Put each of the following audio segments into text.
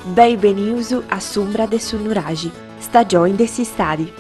Benvenuti a Sombra de Sunuragi, stagione dessi stadi.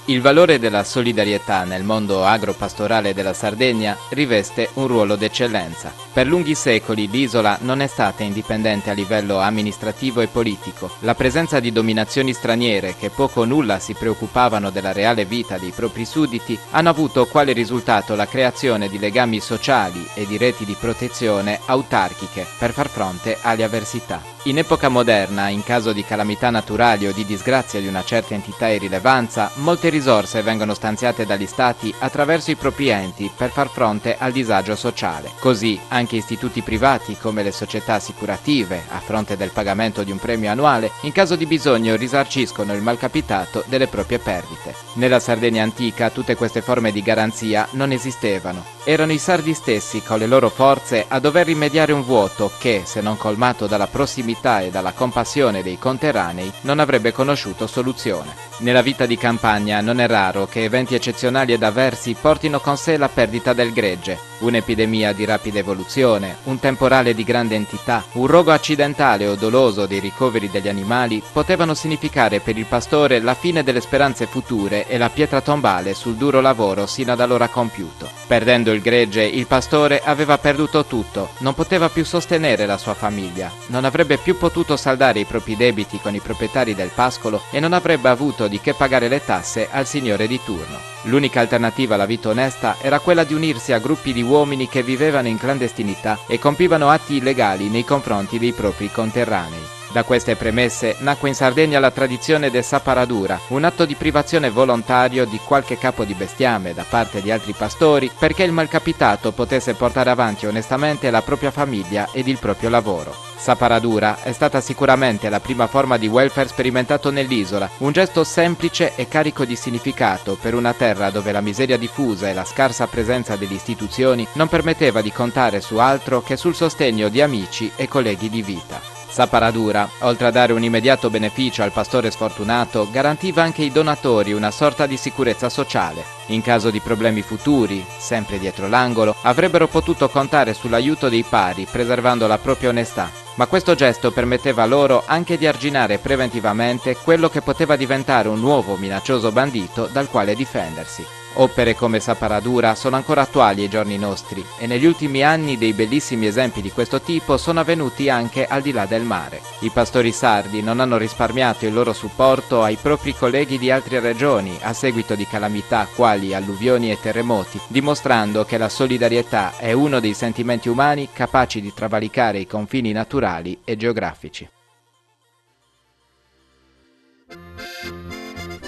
Il valore della solidarietà nel mondo agropastorale della Sardegna riveste un ruolo d'eccellenza. Per lunghi secoli l'isola non è stata indipendente a livello amministrativo e politico. La presenza di dominazioni straniere che poco o nulla si preoccupavano della reale vita dei propri sudditi hanno avuto quale risultato la creazione di legami sociali e di reti di protezione autarchiche per far fronte alle avversità. In epoca moderna, in caso di calamità naturali o di disgrazia di una certa entità e rilevanza, molte risorse vengono stanziate dagli Stati attraverso i propri enti per far fronte al disagio sociale. Così anche istituti privati come le società assicurative, a fronte del pagamento di un premio annuale, in caso di bisogno risarciscono il malcapitato delle proprie perdite. Nella Sardegna antica tutte queste forme di garanzia non esistevano. Erano i sardi stessi con le loro forze a dover rimediare un vuoto che, se non colmato dalla prossimità e dalla compassione dei conterranei, non avrebbe conosciuto soluzione. Nella vita di campagna non è raro che eventi eccezionali ed avversi portino con sé la perdita del gregge, un'epidemia di rapida evoluzione, un temporale di grande entità, un rogo accidentale o doloso dei ricoveri degli animali potevano significare per il pastore la fine delle speranze future e la pietra tombale sul duro lavoro sino ad allora compiuto. Perdendo il gregge, il pastore aveva perduto tutto, non poteva più sostenere la sua famiglia, non avrebbe più potuto saldare i propri debiti con i proprietari del pascolo e non avrebbe avuto di che pagare le tasse al signore di turno. L'unica alternativa alla vita onesta era quella di unirsi a gruppi di uomini che vivevano in clandestinità e compivano atti illegali nei confronti dei propri conterranei. Da queste premesse nacque in Sardegna la tradizione del saparadura, un atto di privazione volontario di qualche capo di bestiame da parte di altri pastori perché il malcapitato potesse portare avanti onestamente la propria famiglia ed il proprio lavoro. Saparadura è stata sicuramente la prima forma di welfare sperimentato nell'isola, un gesto semplice e carico di significato per una terra dove la miseria diffusa e la scarsa presenza delle istituzioni non permetteva di contare su altro che sul sostegno di amici e colleghi di vita. Saparadura, oltre a dare un immediato beneficio al pastore sfortunato, garantiva anche ai donatori una sorta di sicurezza sociale. In caso di problemi futuri, sempre dietro l'angolo, avrebbero potuto contare sull'aiuto dei pari, preservando la propria onestà. Ma questo gesto permetteva loro anche di arginare preventivamente quello che poteva diventare un nuovo minaccioso bandito dal quale difendersi. Opere come Saparadura sono ancora attuali ai giorni nostri e negli ultimi anni dei bellissimi esempi di questo tipo sono avvenuti anche al di là del mare. I pastori sardi non hanno risparmiato il loro supporto ai propri colleghi di altre regioni a seguito di calamità quali alluvioni e terremoti, dimostrando che la solidarietà è uno dei sentimenti umani capaci di travalicare i confini naturali e geografici.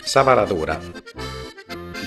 Saparadura.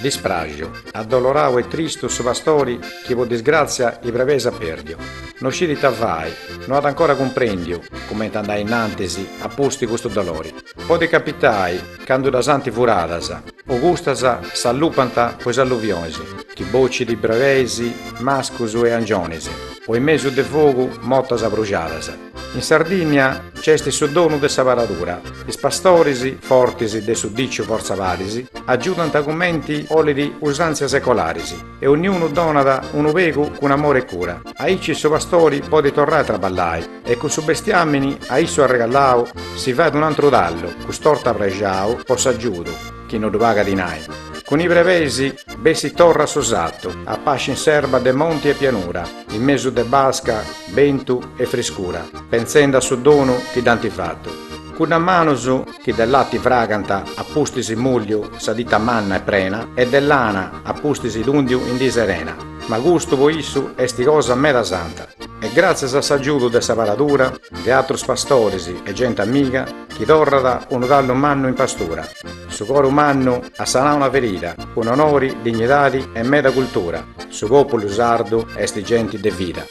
Dispragio, addoloravo e tristo su pastori che per disgrazia i prevesa perdio. Non ci ritavai, non ad ancora comprendio come andai innantesi a posti questo dolori. Poi capitai, quando da santi furadasa, augustasa s'allupanta pues alluviosi, chi bocci di brevesi, mascusu e angionesi, o in mezzo de fuoco mottasa bruciadasa. In Sardegna c'è su dono de Saparadura, i pastorisi, fortisi de suddiccio forza varisi, aggiungono argomenti olidi usanze secolarisi, e ognuno dona da un uveco con amore e cura. A icci su pastori pode tornare a traballare, e con su bestiamini a isso arregalao si va ad un altro dallo, custorta pregiao, o s'aggiudo, chi non paga di nai. Con i brevesi, si torra sosato, a pace in serba de monti e pianura, in mezzo de basca, vento e frescura, pensando su dono che danti fatto. Con a mano su, che dell'atti fraganta, a pustisi muglio, sa dita manna e prena, e dell'ana, a pustisi l'undio in di serena. Ma gusto voi issu esti cosa meda santa. E grazie a s'aggiudo de Saparadura, de altros pastorisi e gente amiga, chi torrada uno dallo manno in pastura. Su coro umano a sanà una ferita, con onori, dignitati e meda cultura. Su popolo sardo esti genti de vita.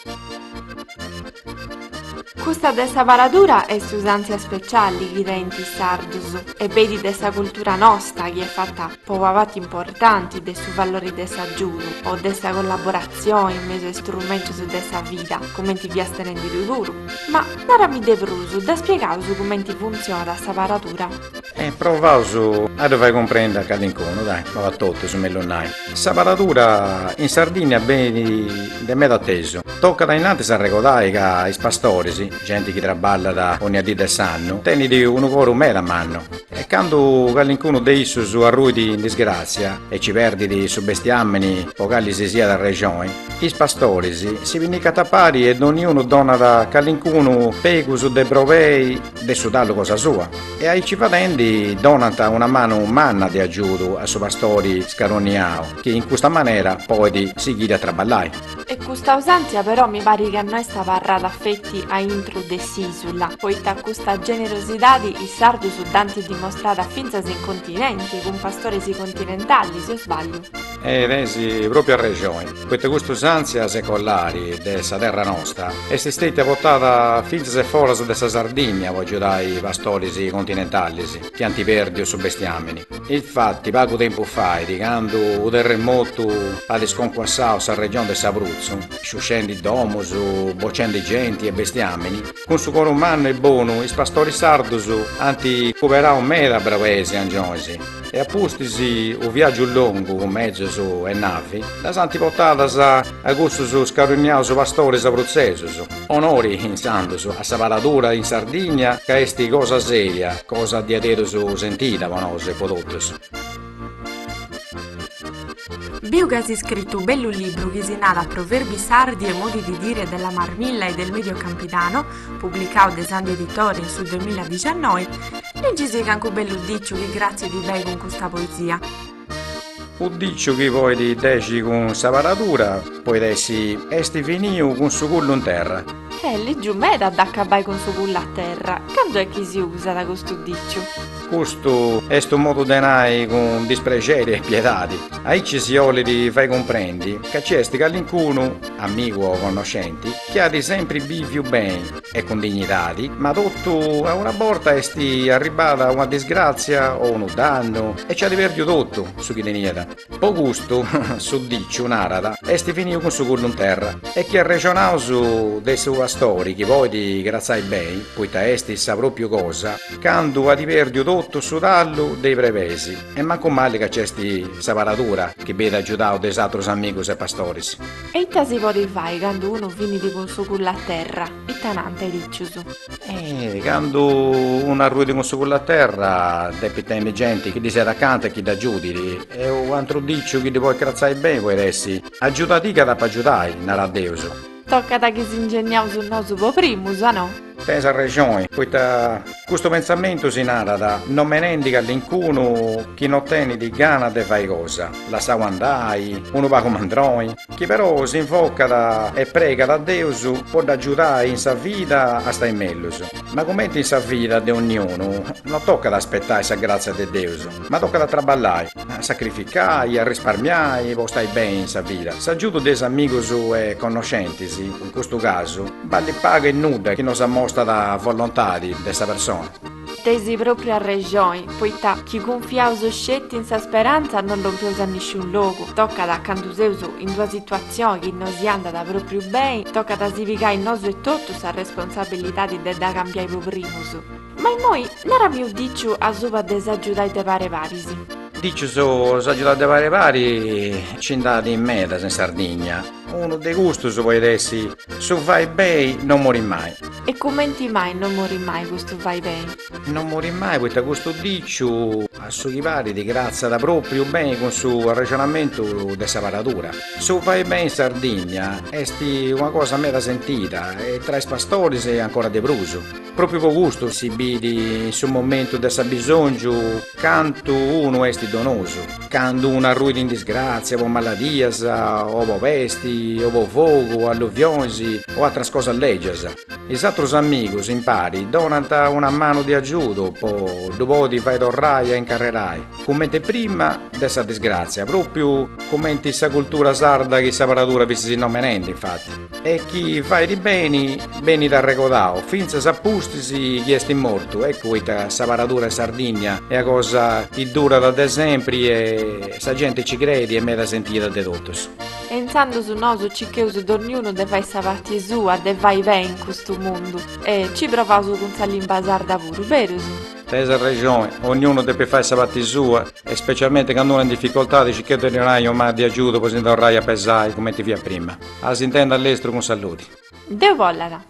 Questa dessa paradura è usanza speciali che denti sardus e vedi dessa cultura nostra che è fatta per avati importanti del suo valore dessa giuro o dessa collaborazione in mezzo ai strumenti su dessa vita, come ti vi astenendi di duro. Ma ora mi devruso da spiegare su come ti funziona questa paradura. Provausu a dove comprendere che l'incono, dai, ma va tutto su mellonai. Sa paradura in Sardegna bene de me atteso. Tocca da innanzi a ricordare che i pastori, gente che traballa da ogni dì del sanno, teni di un coro mera mano. E quando l'incono de issu su arrui in disgrazia e ci perdi di su bestiamini o galli si sia da regione, i pastori si vinica tapari ed ognuno dona da calincuno pegu su de provei de su dallo cosa sua. E ai civadendi donata una mano manna di aiuto a su pastori scaroniao, che in questa maniera poi si guida a traballare. E questa usanza però mi pare che a noi sta parrà d'affetti a intro de sisulla, poiché questa generosità i sardi su danti dimostrata finza in continenti, con pastori continentali, se io sbaglio. Resi proprio a regione, questa usanza secolari della terra nostra è stata votata finza e fuori della Sardegna, voglio dare i pastori continentali, che antiperdi o su bestiamini. Infatti, poco tempo fa, quando il terremoto ha sconquassato la regione del Abruzzo, sciuscendi domo su boccendi genti e bestiamini, con su coro umano e buono, i pastori sardos anti coverao meda bravesi angiosi. E appustisi un viaggio lungo con mezzo su e navi, da santi portadas a gusto su scarugnao su pastori abruzzesi. Onori in sandosu a Savaradura in Sardegna, che esti cosa seria, cosa di adedo su sentita, conosce prodottos. Biuga si è scritto un bello libro che si narra proverbi sardi e modi di dire della Marmilla e del Medio Campidano, pubblicato da Sandi Editori sul 2019, e ci si anche un bello diccio che grazie di lei con questa poesia. Un diccio che poi di deci con Savaradura, poi dessi esti finio con su cullo in terra. Lì giù me da accabai con suo culo a terra, quando è che si usa da questo diccio? Questo è un modo di nai con dispregeri e pietati. Ai ci si vuole di fai comprendi che c'è sti callincuno, amico o conoscenti, che ha di sempre più bene e con dignitati, ma tutto a una volta esti arrivata una disgrazia o un danno e ci ha di perdio tutto su chi tenieta. Po gusto, su diccio un'arada, esti finito con su culo in terra e che ha regionato su dei suoi pastori che poi di graziai bei, poiché esti sa proprio cosa, quando ha di perdio tutto su dallo dei prevesi e manco male che c'è sti separatura che vede aiutato dei altri amici e pastori. E ita si può fare quando uno finiti con suo culo a terra, e tanante diccioso. Quando uno arruidi con su culo a terra, devi tenere gente che ti si accanto e chi ti aiuti e un altro diccio che ti puoi graziare bene puoi essi aiutati che da aiutare, narà Deus. Tocca da che si ingegnava sul nostro po' primo, no? Tesa regione, questo pensamento si narra da non me ne indica l'incuno chi non tiene di gana de fai cosa, la sa andai, uno va come androi, chi però si invoca da, e prega da Deus può aiutare in sa vita a stare meglio, ma come in sa vita di ognuno non tocca da aspettare sa grazia di Deus, ma tocca da traballare, a sacrificare, a risparmiare, può stai bene in sa vita, s'aggiuto dei amici e conoscenti, in questo caso, balli paga e nuda chi non sa mostra da volontà di questa persona. Tesi proprio a regione, poiché chi confia su scetti in sa speranza non lo più a nessun luogo. Tocca da canduseuso in due situazioni che non si anda da proprio bene, tocca da si picare in noso e tutto sa responsabilità di da cambiare i primus. Ma noi non era più dicio a sopa desaggiudai de pare parisi. Dice su aiutate vari vari cindati in meta in Sardegna. Uno dei gusti su poi dessi su vai bei non mori mai. E commenti mai non mori mai questo vai bene? Non mori mai questo gusto diccio a su chi pari di grazia da proprio bene con su ragionamento di separatura. Su vai bene in Sardegna esti una cosa meta sentita e tra i pastori sei ancora di bruso. proprio con gusto si vidi in un momento di bisogno, canto uno esti donoso, quando una ruida in disgrazia, o maladias, o vesti, o fogo, alluvioni, o altre cose leggias. I altri amici impari, donano una mano di aiuto, poi dopo ti vai torrai e incarrerai. Come prima dessa disgrazia, proprio come in sa cultura sarda che saparatura vi si nomenente, infatti. E chi fai di beni da recordare, finza s'appustisi chi è morto. Ecco questa saparatura in Sardegna è una cosa che dura da sempre e sa gente ci crede e me da sentire da tutti. Pensando su noi, che ognuno deve fare parte sua, deve bene in questo mondo. E ci provavo con sa lingua sarda pure, vero? Tesa ragione, ognuno deve fare la parte sua, e specialmente quando uno è in difficoltà dice che non hai un ma di aiuto, così non avrai a pesare come ti via prima. Si intende all'estero con saluti. Deo vollara.